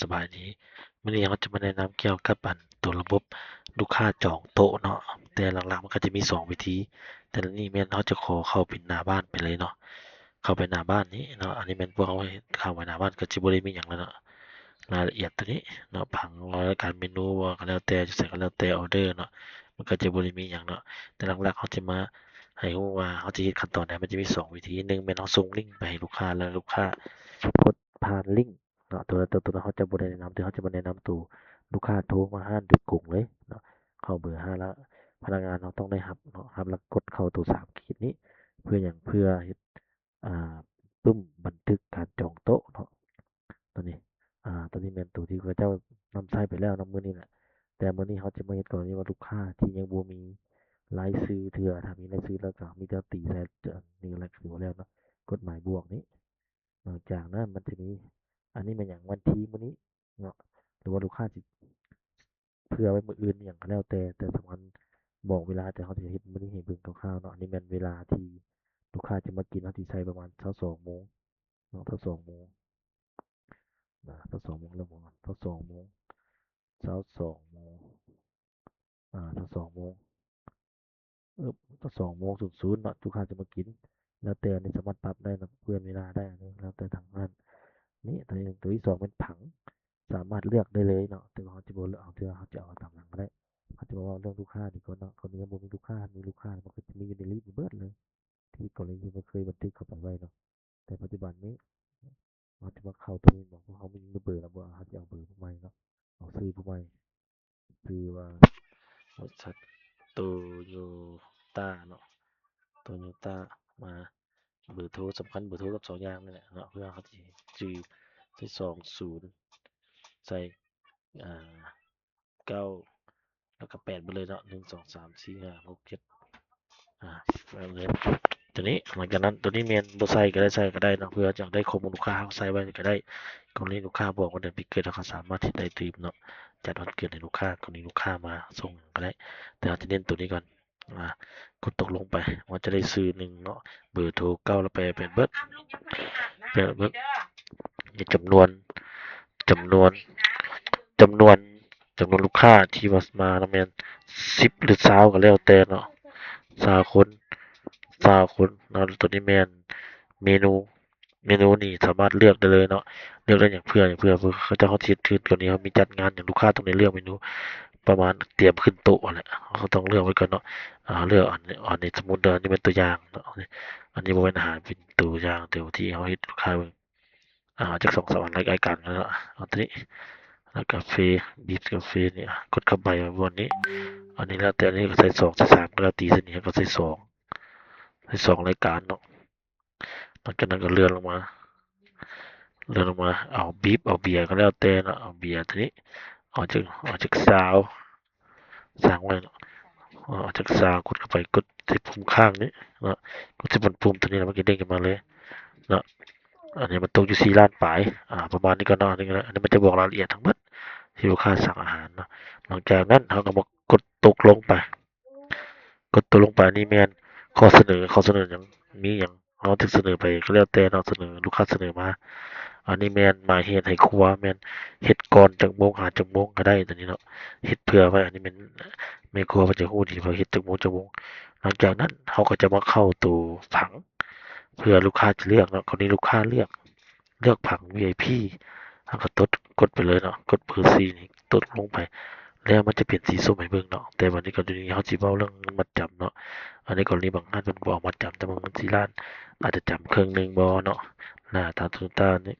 สบายดีมื้อนี้เราจะมาแนะนำเกี่ยวกับตัวระบบลูกค้าจองโต๊ะเนาะแต่หลักๆมันก็จะมี2วิธีแต่ละนี้แม่นเราจะขอเข้าเป็นหน้าบ้านไปเลยเนาะเข้าไปหน้าบ้านนี้เนาะอันนี้แม่นพวกเราเข้าไปหน้าบ้านก็สิบ่ได้มีหยังแล้วเนาะรายละเอียดตัวนี้เนาะผังรายการเมนูว่าก็แล้วแต่จะใส่ก็แล้วแต่ออร์เดอร์เนาะมันก็จะบ่ได้มีหยังเนาะแต่หลักๆเราจะมาให้รู้ว่าเราจะเฮ็ดขั้นตอนใดมันจะมี2วิธี1แม่นเราส่งลิงก์ไปให้ลูกค้าแล้วลูกค้ากดผ่านลิงก์ เนาะตัวนั้นเขาจะบ่ได้แนะนำแต่เขาจะมาแนะนำตัวลูกค้าโทรมาหาโดยตรงเลยเนาะเข้าเบอร์หาแล้วพนักงานเราต้องได้รับเนาะรับแล้วกดเข้าตัว3ขีดนี้เพื่อหยังเพื่อเฮ็ดอ่าปึ้มบันทึกการจองโต๊ะเนาะตัวนี้ตัวนี้แม่นตัวที่เขาเจ้านำใช้ไปแล้วเนาะมื้อนี้แหละแต่มื้อนี้เขาจะมาเฮ็ดกรณีว่าลูกค้าที่ยังบ่มีรายชื่อเทื่อถ้ามีรายชื่อแล้วก็มีแต่ตีใส่นี่แหละคือว่าแล้วเนาะกฎหมายบวกนี้นอกจากนั้นมันจะมี อันนี้มันอย่างวันที่มื้อนี้เนาะหรือว่าลูกค้าสิเผื่อไว้มื้ออื่นอิหยังก็แล้วแต่สำคัญบอกเวลาแต่เขาจะเฮ็ดมื้อนี้ให้เบิ่งคร่าวๆเนาะอันนี้แม่นเวลาที่ลูกค้าจะมากินเราสิใช้ประมาณ22โมงเนาะ22โมง22โมงเริ่มบ่22โมง22โมง22โมง22โมง00เนาะลูกค้าจะมากินแล้วแต่อันนี้สามารถปรับได้นะเปลี่ยนเวลาได้อันนี้แล้วแต่ทางร้านนี่ตัวที่2เป็นผัง สามารถเลือกได้เลยเนาะแต่ว่าเขาจะบ่เลือกเอาเทื่อเขาจะเอาตามหลังก็ได้เขาจะบอกว่าเรื่องลูกค้านี่ก่อนเนาะคนนี้บ่มีลูกค้ามีลูกค้ามันก็จะมีอยู่ในลิสต์เบิดเลยที่กรณีที่มันเคยบันทึกเข้าไปไว้เนาะแต่ปัจจุบันนี้เขาจะมาเข้าตรงนี้บอกว่าเขามีเบอร์แล้วบ่เขาจะเอาเบอร์ผู้ใหม่เนาะเอาชื่อผู้ใหม่ชื่อว่าบริษัทโตโยต้าเนาะโตโยต้ามาเบอร์โทรสำคัญเบอร์โทรกับ2อย่างนี่แหละเนาะเพื่อเขาสิจื้อใส่20ใส่อ่า 9แล้วก็8ไปเลยเนาะ1 2 3 4 5 6 7แบบนี้ตัวนี้หลังจากนั้นตัวนี้เมนบ่ใส่ก็ได้ใส่ก็ได้เนาะเพื่อจะได้ข้อมูลลูกค้าใส่ไว้ก็ได้กรณีลูกค้าบอกว่าเดือนปีเกิดเราก็สามารถที่ได้ตรีมเนาะจัดวันเกิดให้ลูกค้ากรณีลูกค้ามาส่งก็ได้แต่เราจะเน้นตัวนี้ก่อนกดตกลงไปว่าจะได้ซื้อหนึ่งเนาะเบอร์โทร9แล้วไปเบิดจำนวนจำนวนจำนวนจำนวนลูกค้าที่มาแม่น10หรือ20ก็แล้วแต่เนาะ20คน20คนเนาะตัวนี้แม่นเมนูเมนูนี่สามารถเลือกได้เลยเนาะเลือกได้อย่างเพื่อเขาจะเขาเฮ็ดคืนกว่านี้เขามีจัดงานอย่างลูกค้าต้องได้เลือกเมนูประมาณเตรียมขึ้นโต๊ะแหละเขาต้องเลือกไว้ก่อนเนาะเลือกอันนี้สมมุติอันนี้เป็นตัวอย่างเนาะอันนี้บ่แม่นอาหารเป็นตัวอย่างแต่ว่าที่เขาเฮ็ดลูกค้าเบิ่งจัก2-3อันรายการกันเนาะเอาตัวนี้แล้วกาแฟบีฟกาแฟนี่กดเข้าไปบนนี้ อันนี้แล้วแต่อันนี้ก็ใส่2ใส่3ก็แล้วตีเส้นนี้ก็ใส่2ใส่2รายการเนาะหลังจากนั้นก็เลื่อนลงมาเอาบีฟเอาเบียร์ก็แล้วแต่เนาะเอาเบียร์ทีนี้ออกจากซาวสร้างไว้เนาะออกจากซาวกดเข้าไปกดที่ปุ่มข้างนี้เนาะกดที่บนปุ่มตัวนี้แล้วมันก็เด้งขึ้นมาเลยเนาะอันนี้มันตกอยู่4ล้านปลายประมาณนี้ก็เนาะอันนี้มันจะบอกรายละเอียดทั้งหมดที่ลูกค้าสั่งอาหารเนาะหลังจากนั้นเราก็มากดตกลงไป กดตัวลงไปนี่แม่นข้อเสนอหยังมีหยังเราถึกเสนอไปก็แล้วแต่เนาะเสนอลูกค้าเสนอมาอันนี้แม่นหมายเหตุให้ครัวแม่นเฮ็ดก่อนจักโมงหาจักโมงก็ได้ตัวนี้เนาะเฮ็ดเผื่อไว้อันนี้แม่นแม่ครัวเพิ่นจะรู้ดีว่าเฮ็ดจักโมงหลังจากนั้นเราก็จะมาเข้าตัวผังเพื่อลูกค้าจะเลือกเนาะคราวนี้ลูกค้าเลือกผัง VIP เราก็กดไปเลยเนาะกดเบอร์4นี่ตดลงไป แล้วมันจะเปลี่ยนสีส้มให้เบิ่งเนาะแต่วันนี้กรณีเขาสิเว้าเรื่องเงินมัดจำเนาะอันนี้กรณีบางท่านเพิ่นบ่เอามัดจำแต่บางเงิน4ล้านอาจจะจำครึ่งหนึ่งบ่เนาะตามทุนตามนี่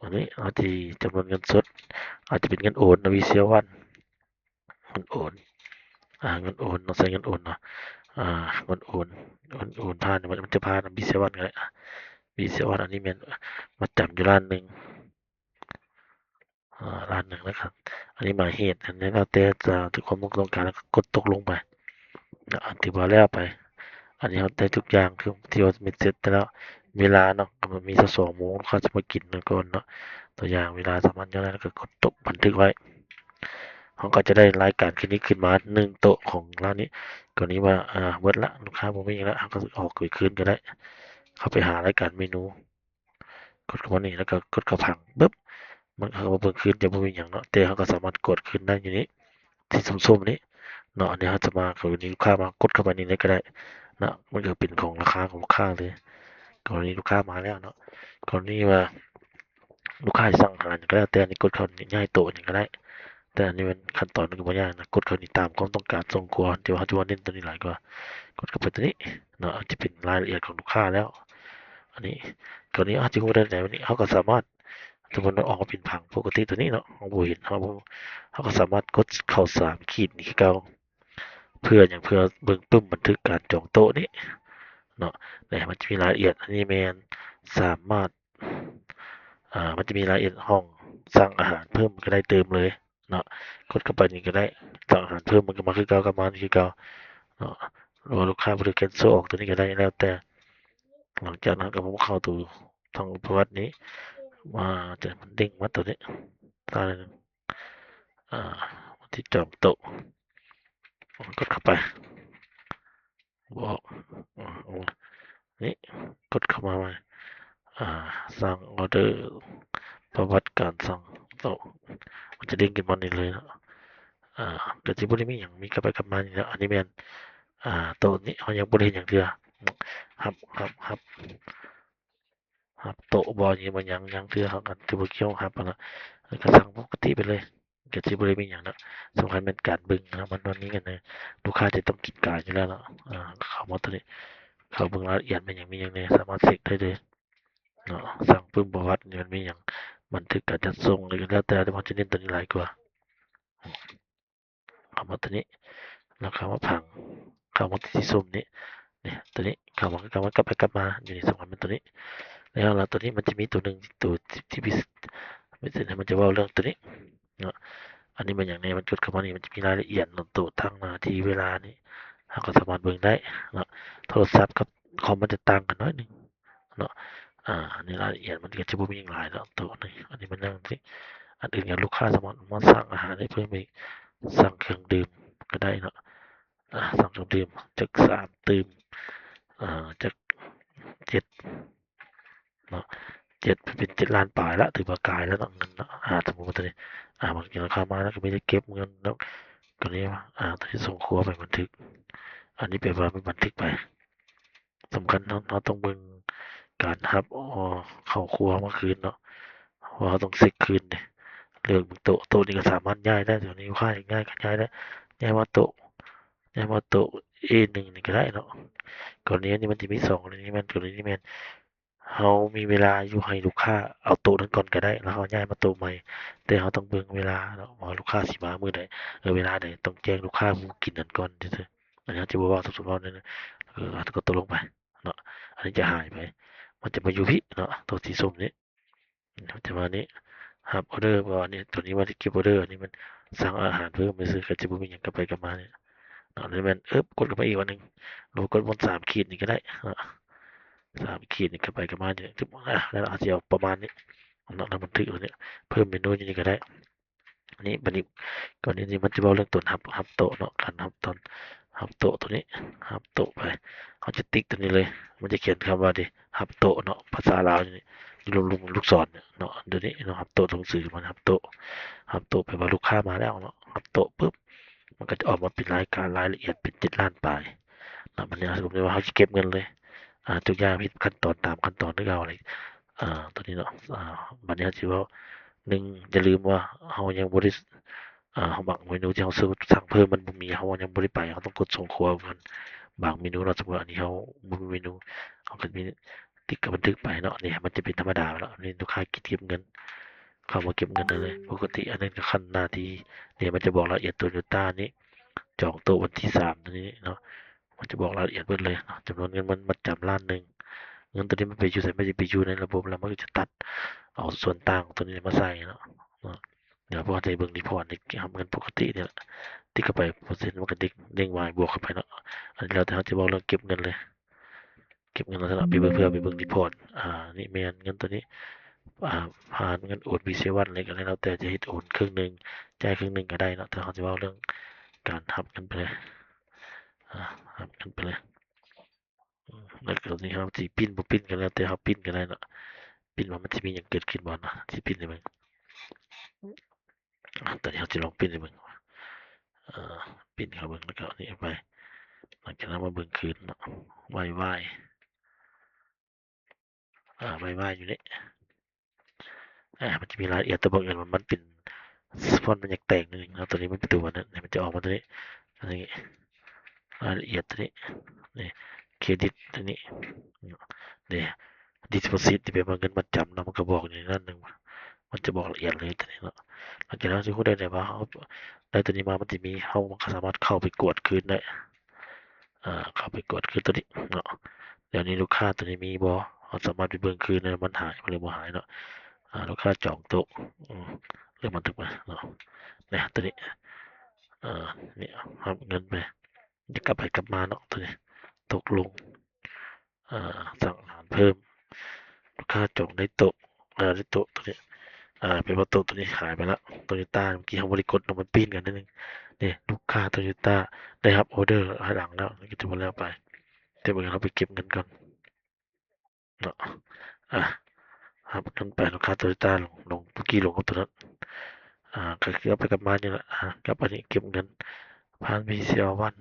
อันนี้อาจสิจำนวนเงินสดอาจจะเป็นเงินโอนนะ Visa One เงินโอนเงินโอนเนาะใช้เงินโอนเนาะอ่าเงินโอนผ่านมันจะผ่าน Visa One ก็ได้Visa One อันนี้แม่นมัดจำอยู่ล้านหนึ่งล้านหนึ่งนะครับอันนี้หมายเหตุอันนี้แล้วแต่จะทุกความต้องการแล้วก็กดตกลงไป ถือว่าแล้วไป อันนี้เราได้ทุกอย่างคือที่ว่ามีเสร็จแต่แล้วเวลาเนาะก็มันมีสัก2โมงเขาจะมากินกันก่อนเนาะตัวอย่างเวลาสามัญอย่างนั้นก็กดตกบันทึกไว้เขาก็จะได้รายการคืนนี้ขึ้นมา1โต๊ะของร้านนี้กรณีว่าเบิดละลูกค้าบ่มีอีกแล้วเขาก็ออกคืนก็ได้เข้าไปหารายการเมนูกดเข้ามานี่แล้วก็กดเข้าผังปึ๊บ มันเขาก็เบิ่งคืนจะบ่มีหยังเนาะแต่เขาก็สามารถกดคืนได้อยู่นี้ที่ส้มๆนี้เนาะอันนี้เขาจะมากรณีลูกค้ามากดเข้าไปนี่เลยก็ได้เนาะมันก็เป็นของราคาของลูกค้าเลยกรณีลูกค้ามาแล้วเนาะกรณีว่าลูกค้าสั่งอาหารก็แล้วแต่อันนี้กดเข้านี่ย้ายโต๊ะนี่ก็ได้แต่อันนี้มันขั้นตอนมันก็บ่ยากนะกดเข้านี่ตามความต้องการส่งครัวเดี๋ยวเขาจะว่าเน้นตัวนี้หลายกว่ากดเข้าไปตัวนี้เนาะจะเป็นรายละเอียดของลูกค้าแล้วอันนี้ตัวนี้อาจจะบ่ได้ไหนวันนี้เขาก็สามารถสมมุติว่าออกมาเป็นผังปกติตัวนี้เนาะเราบ่เห็นเราก็สามารถกดเข้า3ขีดนี่คือเก่าเพื่อหยังเพื่อเบิ่งปึ้มบันทึกการจองโต๊ะนี้เนาะแต่มันจะมีรายละเอียดอันนี้แม่นสามารถมันจะมีรายละเอียดห้องสั่งอาหารเพิ่มก็ได้เติมเลยเนาะกดเข้าไปนี่ก็ได้สั่งอาหารเพิ่มมันก็มาคือเก่ากลับมาคือเก่าเนาะหรือว่าลูกค้าบ่ได้แคนเซิลออกตัวนี้ก็ได้แล้วแต่หลังจากนั้นก็ผมเข้าสู่ทางประวัตินี้มาจะมันเด้งมาตัวนี้ตาหนึ่งอ่าที่จองโต๊ะกดเข้าไปบอกนี่กดเข้ามาใหม่อ่าสั่งออเดอร์ประวัติการสั่งโต๊ะมันจะเด้งขึ้นมานี่เลยเนาะก็สิบ่ได้มีหยังมีกลับไปกลับมานี่แหละอันนี้แม่นโต๊ะนี้เขายังบ่ได้เฮ็ดหยังเทื่อรับโต๊ะบ่นี่บ่หยังเทื่อเขาก็สิบ่เกี่ยวรับหั้นล่ะแล้วก็สั่งปกติไปเลยก็สิบ่ได้มีหยังเนาะสำคัญเป็นการเบิ่งนะมันมีกันนะลูกค้าจะต้องกินการอยู่แล้วเนาะเข้ามาตัวนี้เข้าเบิ่งรายละเอียดมันหยังมีหยังแหน่สามารถเช็กได้เลยเนาะสั่งปึ้มประวัตินี่มันมีหยังบันทึกการจัดส่งหรือก็แล้วแต่มันจะเน้นตัวนี้หลายกว่าเข้ามาตัวนี้แล้วเข้ามาผังเข้ามาที่ส้มนี้เนี่ยตัวนี้เข้ามากลับไปกลับมาอยู่ในสำคัญเป็นตัวนี้แล้วตัวนี้มันจะมีตัวหนึ่งตัวที่พิเศษไม่ใช่มันจะเว่าเรื่องตัวนี้เนาะอันนี้มันอย่างในมันกดเข้ามานี่มันจะมีรายละเอียดตัวทั้งนาทีเวลานี่เราก็สามารถเบิ่งได้เนาะโทรศัพท์กับคอมมันจะต่างกันน้อยหนึงเนาะอันนี้รายละเอียดมันก็จะบ่มีหยังหลายแล้วตัวนี้อันนี้มันนั่งที่อันอื่นอย่างลูกค้าสามารถมาสั่งอาหารได้เพิ่มอีกสั่งเครื่องดื่มก็ได้เนาะสั่งเครื่องดื่มจาก3ดื่มจาก7เนาะ7เป็น7ล้านปลายแล้วถือว่ากายแล้วเนาะเงินเนาะสมมุติว่าตัวนี้บางทีราคามาแล้วก็ไม่ได้เก็บเงินแล้วตัวนี้ว่าตัวนี้ส่งครัวไปบันทึกอันนี้แปลว่าไม่บันทึกไปสำคัญเราต้องเบิ่งการรับเข้าครัวเมื่อคืนเนาะว่าเราต้องเช็กคืนนี่เลือกโต๊ะนี่ก็สามารถย้ายได้เดี๋ยวนี้ลูกค้าอยากย้ายก็ย้ายได้ย้ายมาโต๊ะA1 นี่ก็ได้เนาะกรณีอันนี้มันสิมี2กรณีนี้แม่นเรามีเวลาอยู่ให้ลูกค้าเอาโต๊ะนั้นก่อนก็ได้แล้วเราย้ายมาโต๊ะใหม่แต่เราต้องเบิ่งเวลาเนาะว่าลูกค้าสิมามื้อใดเวลาใดต้องแจ้งลูกค้าผู้กินนั้นก่อนซื่อๆอันนี้เราจะบ่เว้าสมมุติเว้านั่นน่ะเราก็ตกลงไปเนาะอันนี้จะหายไปมันจะมาอยู่พี่เนาะตัวสีส้มนี้มันจะมานี้รับออร์เดอร์บ่อันนี้ตัวนี้ว่าสิเก็บออร์เดอร์อันนี้มันสั่งอาหารเพิ่มซื่อๆก็จะบ่มีหยังกลับไปกลับมาเนี่ยเนาะแล้วแม่นกดเข้าไปอีกวันหนึ่งเรากดบน3ขีดนี่ก็ได้เนาะ3ขีดนี่กลับไปกลับมาเนี่ยถึงแล้วเราอาจจะเอาประมาณนี้เนาะแล้วบันทึกตัวนี้เพิ่มเมนูอยู่นี่ก็ได้อันนี้บัดนี้ก่อนอื่นนี่มันจะเว้าเรื่องต้นรับโต๊ะเนาะการรับตอนรับโต๊ะตัวนี้รับโต๊ะไปเขาจะติ๊กตัวนี้เลยมันจะเขียนคำว่าดิรับโต๊ะเนาะภาษาลาวนี่ลูกศรเนี่ยเนาะเดี๋ยวนี้เนาะรับโต๊ะหนังสือมันรับโต๊ะแปลว่าลูกค้ามาแล้วเนาะรับโต๊ะปุ๊บมันก็จะออกมาเป็นรายละเอียดเป็น7ล้านปลายมันเนี่ยสรุปได้ว่าเขาจะเก็บเงินเลยทุกอย่างมีขั้นตอนตามขั้นตอนที่เราเลยตัวนี้เนาะบัดนี้สิเว้า1อย่าลืมว่าเรายังบ่ได้บางเมนูที่เราสั่งเพิ่มมันบ่มีเรายังบ่ได้ไปเราต้องกดส่งครัวก่อนบางเมนูเนาะสมมุติอันนี้เราบ่มีเมนูเราก็มีติ๊กกับบันทึกไปเนาะนี่มันจะเป็นธรรมดาแล้วนี่ลูกค้าเก็บเงินเข้ามาเก็บเงินได้เลยปกติอันนั้นก็ขั้นหน้าที่เนี่ยมันจะบอกรายละเอียด Toyota นี้จองโต๊ะวันที่3ตัวนี้เนาะ มันจะบอกรายละเอียดเบิดเลยเนาะจำนวนเงินมันมัดจำล้านหนึ่งเงินตัวนี้มันไปอยู่ไสมันจะไปอยู่ในระบบแล้วมันก็จะตัดเอาส่วนต่างตัวนี้มาใส่เนาะเดี๋ยวพอจะเบิ่งรีพอร์ตนี่ครับเงินปกติเนี่ยแหละติ๊กเข้าไปเปอร์เซ็นต์มันก็เด้ง Y บวกเข้าไปเนาะอันนี้แล้วแต่เขาจะบอกเรื่องเก็บเงินเลยเก็บเงินลักษณะไปเบิ่งเพื่อไปเบิ่งรีพอร์ตนี่แม่นเงินตัวนี้ผ่านเงินโอน VCA1 อะไรก็แล้วแต่จะเฮ็ดโอนครึ่งหนึ่งจ่ายครึ่งหนึ่งก็ได้เนาะแต่เขาจะเว้าเรื่องการรับเงินไปเลยรับเงินไปเลย แล้วก็ตอนนี้ครับสิปิ้นบ่ปิ้นก็แล้วแต่เราปิ้นก็ได้เนาะปิ้นว่ามันสิมีหยังเกิดขึ้นบ่เนาะสิปิ้นให้เบิ่ง ตอนนี้เราจะลองปิ้นให้เบิ่งปิ้นเข้าเบิ่งแล้วก็นี่ไปหลังจากนั้นมาเบิ่งคืนเนาะไหว้ไหว้อยู่นี่มันจะมีรายละเอียดแต่บังเอิญว่ามันเป็นฟอนต์มันอยากแตกนิดหนึ่งเนาะตัวนี้มันเป็นตัวนั้นเนี่ยมันจะออกมาตัวนี้อันนี้รายละเอียดตัวนี้นี่เครดิตตัวนี้นี่deposit ที่เป็นเงินมัดจำเนาะมันก็บอกอยู่ในนั้นหนึ่งมันจะบอกละเอียดเลยตัวนี้เนาะหลังจากนั้นจะพูดได้เลยว่าเขาได้ตัวนี้มามันจะมีเขาสามารถเข้าไปกดคืนได้เข้าไปกดคืนตัวนี้เนาะเดี๋ยวนี้ลูกค้าตัวนี้มีบ่เขาสามารถไปเบิ่งคืนได้มันหายหรือบ่หายเนาะลูกค้าจองโต๊ะเรื่องบันทึกมาเนาะเนี่ยตัวนี้เนี่ยรับเงินไปจะกลับไปกลับมาเนาะตัวนี้ตกลงสั่งอาหารเพิ่มลูกค้าจองได้โต๊ะได้โต๊ะตัวนี้เป็นว่าโต๊ะตัวนี้หายไปแล้วโตโยต้าเมื่อกี้เขาบริกรมันปิ้นกันนิดนึงนี่ลูกค้าโตโยต้าได้รับออเดอร์หลังแล้วก็จะมาแล้วไปเดี๋ยวเราไปเก็บเงินก่อนเนาะอ่ะครับเงินไปลูกค้าโตโยต้าลงเมื่อกี้ลงกับตัวนั้นก็คือเอาไปกลับมาเนี่ยแหละกลับไปนี่เก็บเงินผ่าน VCL วัน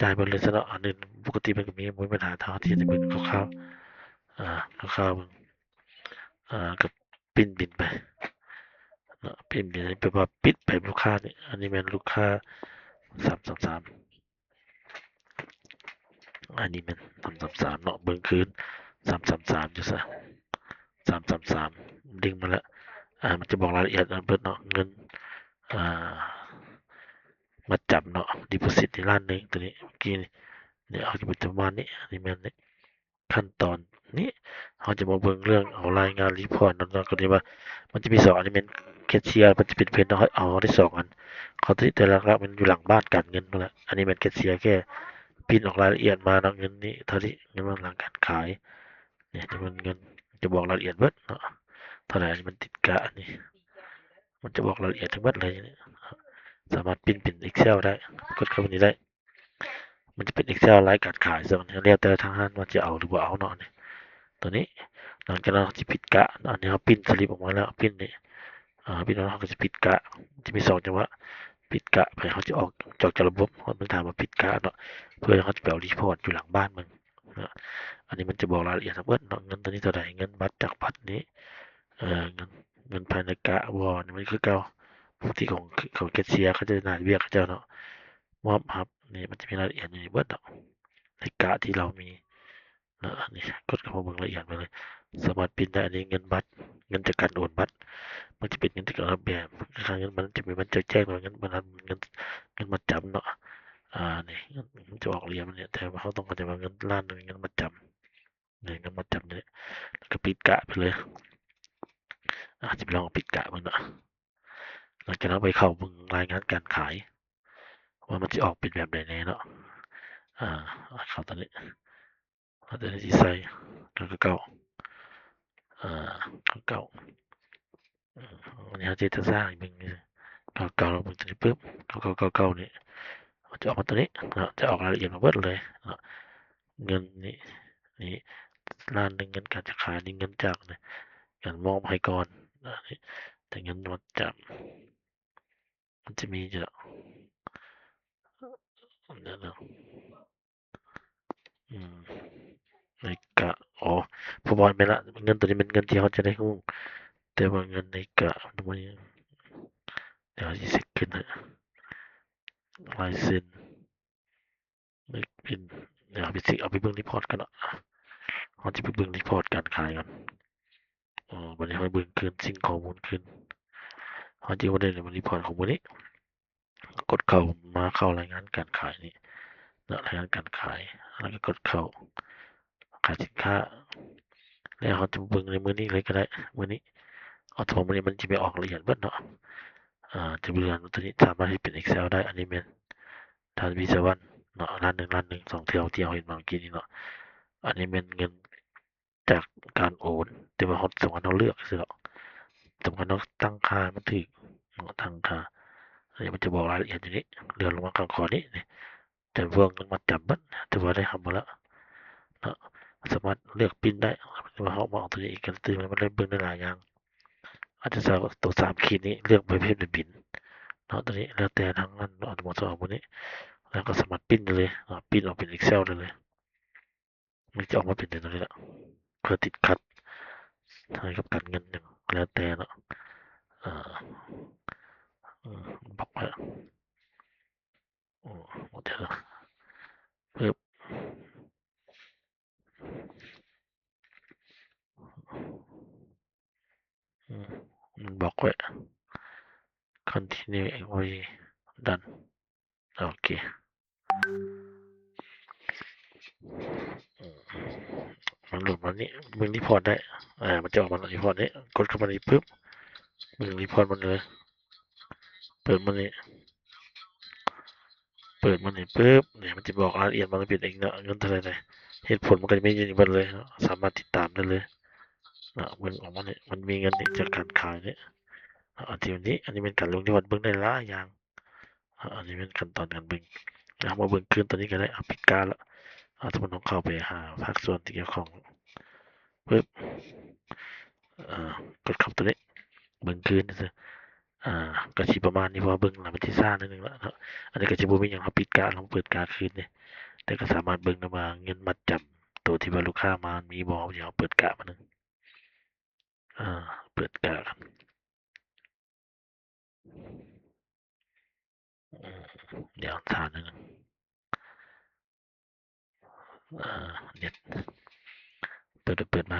จ่ายหมดเลยซะเนาะอันนี้ปกติมันก็มีปัญหาทางที่จะเป็นคร่าวๆคร่าวๆมึงกับปิ้นบินไปเนาะปิ้นบินไปว่าปิดไปลูกค้านี่อันนี้เป็นลูกค้า333อันนี้เป็น333เนาะเบิ่งคืน333อยู่ซะ333ดึงมาแล้วมันจะบอกรายละเอียดอันเบิดเนาะเงินอ่ามัดจำเนาะ deposit ในล้านหนึ่งตัวนี้เมื่อกี้เนี่ยเอาจะเป็นประมาณนี้อันนี้แม่นนี่ขั้นตอนนี้เราจะมาเบิ่งเรื่องเอารายงานรีพอร์ตเนาะก็ได้ว่ามันจะมี2อันนี้เป็นแคชเชียร์มันจะเป็นเพนเนาะเอาได้2อันเขาที่แต่ละหลักมันอยู่หลังบ้านการเงินนั่นแหละอันนี้เป็นแคชเชียร์แค่พิมพ์ออกรายละเอียดมาเนาะเงินนี้เท่านี้เงินหลังการขายเนี่ยจำนวนเงินจะบอกรายละเอียดเบิดเนาะเท่าไหร่อันนี้มันติดกะอันนี้มันจะบอกรายละเอียดทั้งหมดเลยเนี่ยสามารถพิมพ์เป็น Excel ได้กดเข้าไปนี้ได้มันจะเป็น Excel รายการขายส่วนนี้แล้วแต่ทางห้างว่าจะเอาหรือบ่เอาเนาะนี่ตัวนี้หลังจากนั้นเราจะปิดกะอันนี้เราพิมพ์สลิปออกมาแล้วพิมพ์นี่พิมพ์แล้วเราก็จะปิดกะจะมี2จังหวะปิดกะไปเขาจะออกจากระบบมันถามว่าปิดกะเนาะเพื่อเขาจะไปเอารีพอร์ตอยู่หลังบ้านมึงนะอันนี้มันจะบอกรายละเอียดทั้งหมดเนาะเงินตัวนี้เท่าไหร่เงินบัตรจากบัตรนี้เงินภายในกะวอนมันคือเก่าปกติของแคชเชียร์เขาจะน่าจะเรียกเขาเจ้าเนาะมอบครับนี่มันจะมีรายละเอียดอยู่ในเบิดเนาะในกะที่เรามีเนาะนี่กดเข้ามาเบิ่งละเอียดไปเลยสามารถพิมพ์ได้อันนี้เงินบัตรเงินจากการโอนบัตรมันจะเป็นเงินที่การรับแบบค่าเงินมันจะมีมันจะแจ้งว่าเงินมันเงินมัดจำเนาะนี่มันจะออกเหรียญมันเนี่ยแต่ว่าเขาต้องเข้าใจว่าเงินล้านหนึ่งเงินมัดจำเนี่ยเงินมัดจำเนี่ยแล้วก็ปิดกะไปเลยจะไปลองปิดกะมันเนาะหลังจากนั้นไปเข้ามึงรายงานการขายว่ามันจะออกเป็นแบบไหนแน่เนาะอ่าเข้าตอนนี้เข้าตอนนี้ที่ใส่แล้วก็เก่าเก่าอันนี้เขาจะสร้างอีกมึงเก่าแล้วมึงตัวนี้ปุ๊บเก่านี่มันจะออกมาตัวนี้เนาะจะออกรายละเอียดมาเบิดเลยเนาะเงินนี่ล้านหนึ่งเงินการจะขายนี่เงินจากเนี่ยการมอบให้ก่อนนี่แต่เงินมัดจำมันจะมีจะเดี๋ยวนะอืมในกะผมบอกไปละเงินตัวนี้เป็นเงินที่เขาจะได้หุ้นแต่ว่าเงินในกะมันเดี๋ยวจะเช็คขึ้นนะลายเซ็นไม่เป็นเดี๋ยวเอาไปเบิ่งรีพอร์ตกันเนาะเขาจะไปเบิ่งรีพอร์ตการขายกันวันนี้เขาไปเบิ่งคืนสิ่งข้อมูลคืนเขาจะว่าได้ในวันรีพอร์ตของวันนี้กดเข้ามาเข้ารายงานการขายนี่รายงานการขายแล้วก็กดเข้าขายสินค้าแล้วเขาจะเบิ่งในมือนี้เลยก็ได้มือนี้เอาตัวมือนี้มันจะไปออกละเอียดเบิดเนาะจะเบื่อตัวนี้สามารถที่เป็น Excel ได้อันนี้เป็นทานวีเซวันเนาะล้านหนึ่ง2เที่ยวเห็นมาเมื่อกี้นี้เนาะอันนี้เป็นเงินจากการโอนแต่ว่าเขาสำคัญเราเลือกซื้อสำคัญเราตั้งค่ามันถึกตั้งค่าอันนี้มันจะบอกรายละเอียดอยู่นี้เลื่อนลงมาข้างขอนี้นี่แต่พวกเงินมาจำบัดแต่ว่าได้ทำมาแล้วเนาะสามารถเลือกปิ้นได้ว่าเขามาเอาตัวนี้อีกกันตื่นมันได้เบิ่งได้หลายอย่าง อาจจะใส่ตัว3ขีดนี้เลือกประเภทบินเนาะตัวนี้แล้วแต่ทางนั้นอาจจะหมดสองพวกนี้แล้วก็สามารถปิ้นได้เลยปิ้นออกเป็น Excel ได้เลยมันจะออกมาเป็นตัวนี้แหละเพื่อติดขัดให้กับการเงินอย่างแล้วแต่เนาะอ่าบอกว่าเดี๋ยวนะเพิ่มมันบอกไว้ continue employee done โอเคมันหลุดมานี้มึงรีพอร์ตได้มันจะออกมารีพอร์ตนี้กดเข้ามานี้ปุ๊บมึงรีพอร์ตมันเลยเปิดมันนี้เปิดมันนี้ปุ๊บเนี่ยมันจะบอกรายละเอียดมันเป็นเองเนาะเงินเท่าไหร่เลยเหตุผลมันก็จะไม่ยืนยันเลยสามารถติดตามได้เลยนะมันออกมาเนี่ยมันมีเงินจากการขายเนี่ยอันที่วันนี้อันนี้เป็นการลงที่วัดเบิ้งได้หลายอย่างอันนี้เป็นขั้นตอนการเบิ้งมาเบิ้งคืนตัวนี้ก็ได้ปิดการละสมมติต้องเข้าไปหาภาคส่วนที่เกี่ยวข้องปึ๊บกดเข้าตัวนี้เบิ้งคืนซะก็สิประมาณนี้เพราะว่าเบิ่งแล้วมันสิซ่านิดหนึ่งแล้วเนาะอันนี้ก็สิบ่มีหยังเราปิดการ์ดลองเปิดการ์ดคืนนี่แต่ก็สามารถเบิ่งได้ว่าเงินมัดจำตัวที่ว่าลูกค้ามามีบ่เดี๋ยวเราเปิดการ์ดมาหนึ่งอ่าเปิดการ์ดเดี๋ยวท่าหนึ่งเน็ตเปิดมา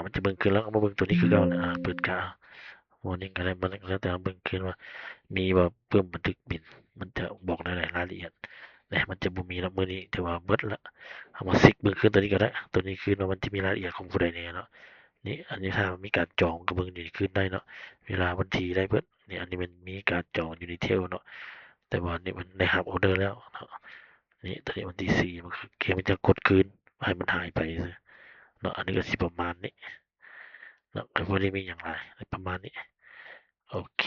มันจะเบิ่งคืนแล้วก็มาเบิ่งตัวนี้คือเก่าเลยเปิดการ์ด warning อะไรมันแล้วแต่เราเบิ่งคืนว่ามีบ่เพิ่มบันทึกบิลมันจะบอกได้หลายรายละเอียดแต่มันจะบ่มีแล้วมื้อนี้ถือว่าเบิดแล้วเอามาซิกเบิ่งคืนตัวนี้ก็ได้ตัวนี้คือว่ามันจะมีรายละเอียดของผู้ใดแหน่เนาะนี่อันนี้ถ้ามีการจองก็เบิ่งอยู่นี่คืนได้เนาะเวลาวันที่ได้เบิดนี่อันนี้มันมีการจองอยู่ในเทลเนาะแต่ว่านี่มันได้รับออเดอร์แล้วเนาะนี่ตอนนี้วันที่4มันคือเกมมันจะกดคืนให้มันหายไปซื่อเนาะอันนี้ก็สิประมาณนี้เนาะก็บ่ได้มีหยังหลายประมาณนี้โอเค